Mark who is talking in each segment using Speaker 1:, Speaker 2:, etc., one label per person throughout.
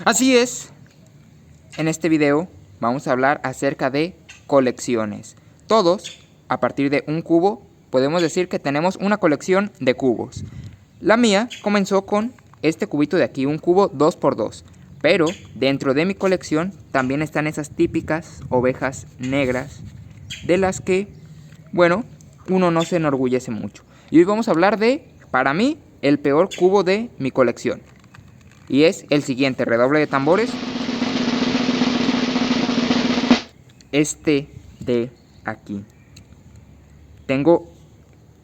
Speaker 1: Así es, en este video vamos a hablar acerca de colecciones. Todos, a partir de un cubo, podemos decir que tenemos una colección de cubos. La mía comenzó con este cubito de aquí, un cubo 2×2. Pero dentro de mi colección también están esas típicas ovejas negras de las que, bueno, uno no se enorgullece mucho. Y hoy vamos a hablar de, para mí, el peor cubo de mi colección. Y es el siguiente, redoble de tambores. Este de aquí. Tengo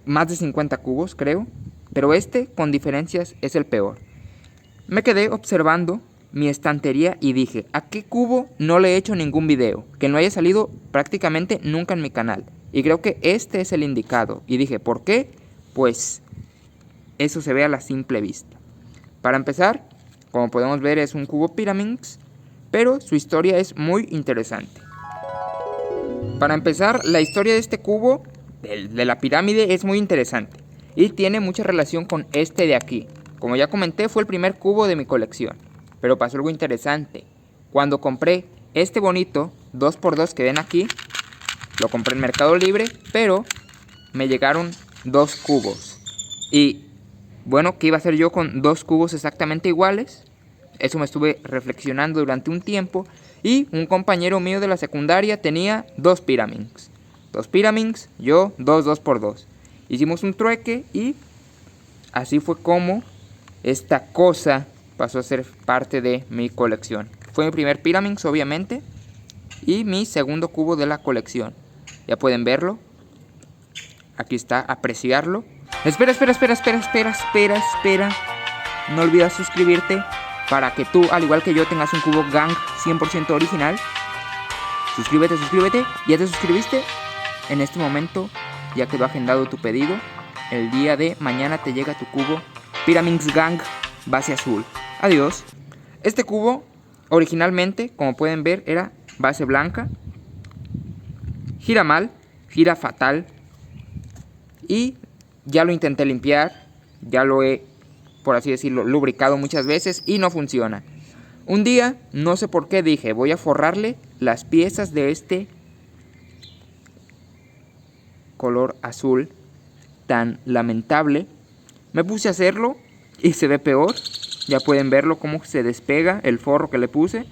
Speaker 1: más de 50 cubos, creo. Pero este, con diferencias, es el peor. Me quedé observando mi estantería y dije, ¿a qué cubo no le he hecho ningún video? Que no haya salido prácticamente nunca en mi canal. Y creo que este es el indicado. Y dije, ¿por qué? Pues eso se ve a la simple vista. Para empezar, como podemos ver, es un cubo Pyraminx, pero su historia es muy interesante. Para empezar, la historia de este cubo, de la pirámide, es muy interesante. Y tiene mucha relación con este de aquí. Como ya comenté, fue el primer cubo de mi colección. Pero pasó algo interesante. Cuando compré este bonito 2×2 que ven aquí, lo compré en Mercado Libre, pero me llegaron 2 cubos. Y bueno, ¿qué iba a hacer yo con 2 cubos exactamente iguales? Eso me estuve reflexionando durante un tiempo. Y un compañero mío de la secundaria tenía 2 Pyraminx. 2 Pyraminx, yo 2×2. Hicimos un trueque y así fue como esta cosa pasó a ser parte de mi colección. Fue mi primer Pyraminx, obviamente, y mi segundo cubo de la colección. Ya pueden verlo. Aquí está, apreciarlo. Espera. No olvides suscribirte para que tú, al igual que yo, tengas un cubo Gang 100% original. Suscríbete. ¿Ya te suscribiste? En este momento ya quedó agendado tu pedido. El día de mañana te llega tu cubo Pyraminx Gang base azul. Adiós. Este cubo originalmente, como pueden ver, era base blanca. Gira mal, gira fatal. Y ya lo intenté limpiar. Ya lo he, por así decirlo, lubricado muchas veces y no funciona. Un día, no sé por qué, dije, voy a forrarle las piezas de este color azul tan lamentable. Me puse a hacerlo y se ve peor. Ya pueden verlo cómo se despega el forro que le puse.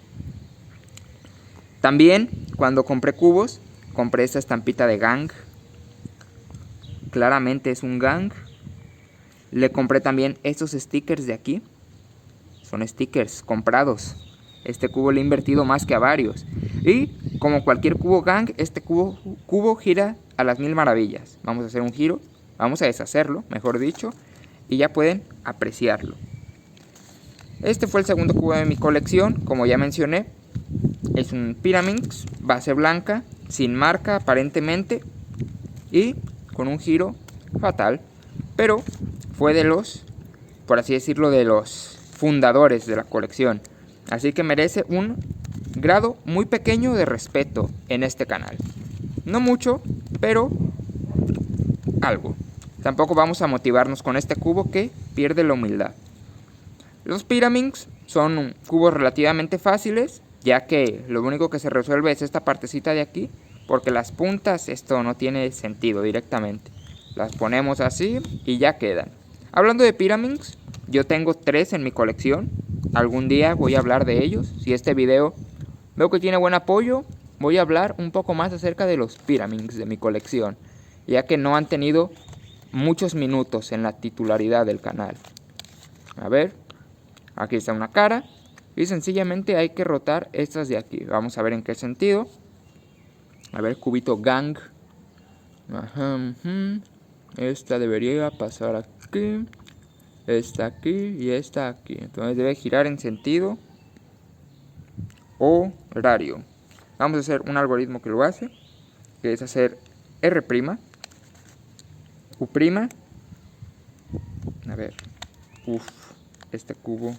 Speaker 1: También cuando compré cubos, compré esta estampita de Gang. Claramente es un Gang. Le compré también estos stickers de aquí. Son stickers comprados. Este cubo le he invertido más que a varios. Y como cualquier cubo Gang, este cubo gira a las 1000 maravillas. Vamos a hacer un giro. Vamos a deshacerlo, mejor dicho. Y ya pueden apreciarlo. Este fue el segundo cubo de mi colección. Como ya mencioné, es un Pyraminx, base blanca, sin marca aparentemente. Y con un giro fatal. Pero fue de los, por así decirlo, de los fundadores de la colección. Así que merece un grado muy pequeño de respeto en este canal. No mucho, pero algo. Tampoco vamos a motivarnos con este cubo que pierde la humildad. Los Pyraminx son cubos relativamente fáciles, ya que lo único que se resuelve es esta partecita de aquí, porque las puntas, esto no tiene sentido directamente. Las ponemos así y ya quedan. Hablando de Pyraminx, yo tengo 3 en mi colección. Algún día voy a hablar de ellos. Si este video veo que tiene buen apoyo, voy a hablar un poco más acerca de los Pyraminx de mi colección, ya que no han tenido muchos minutos en la titularidad del canal. A ver, aquí está una cara y sencillamente hay que rotar estas de aquí. Vamos a ver en qué sentido. A ver, cubito Gang. Esta debería pasar aquí, esta aquí y esta aquí. Entonces debe girar en sentido horario. Vamos a hacer un algoritmo que lo hace, que es hacer R', U'. A ver, este cubo.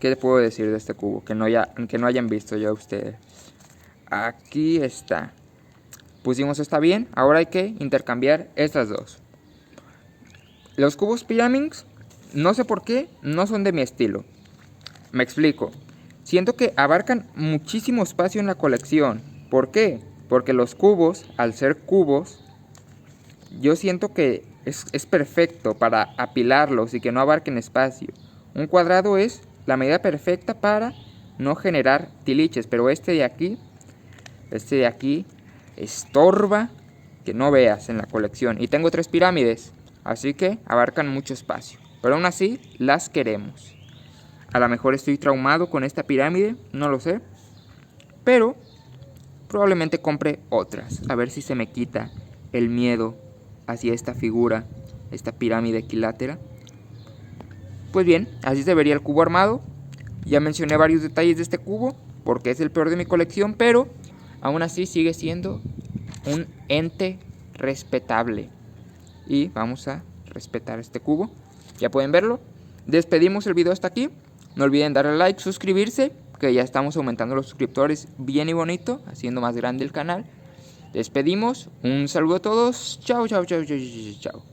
Speaker 1: ¿Qué puedo decir de este cubo que no hayan visto ya ustedes? Aquí está. Pusimos esta bien. Ahora hay que intercambiar estas dos. Los cubos Pyraminx no sé por qué, no son de mi estilo. Me explico. Siento que abarcan muchísimo espacio en la colección. ¿Por qué? Porque los cubos, al ser cubos, yo siento que es perfecto para apilarlos y que no abarquen espacio. Un cuadrado es la medida perfecta para no generar tiliches, pero este de aquí estorba que no veas en la colección. Y tengo 3 pirámides, así que abarcan mucho espacio. Pero aún así, las queremos. A lo mejor estoy traumado con esta pirámide, no lo sé. Pero probablemente compre otras, a ver si se me quita el miedo hacia esta figura, esta pirámide equilátera. Pues bien, así se vería el cubo armado. Ya mencioné varios detalles de este cubo, porque es el peor de mi colección, pero aún así sigue siendo un ente respetable. Y vamos a respetar este cubo. Ya pueden verlo. Despedimos el video hasta aquí. No olviden darle like, suscribirse, que ya estamos aumentando los suscriptores bien y bonito, haciendo más grande el canal. Despedimos. Un saludo a todos. Chao, chao, chao, chao, chao.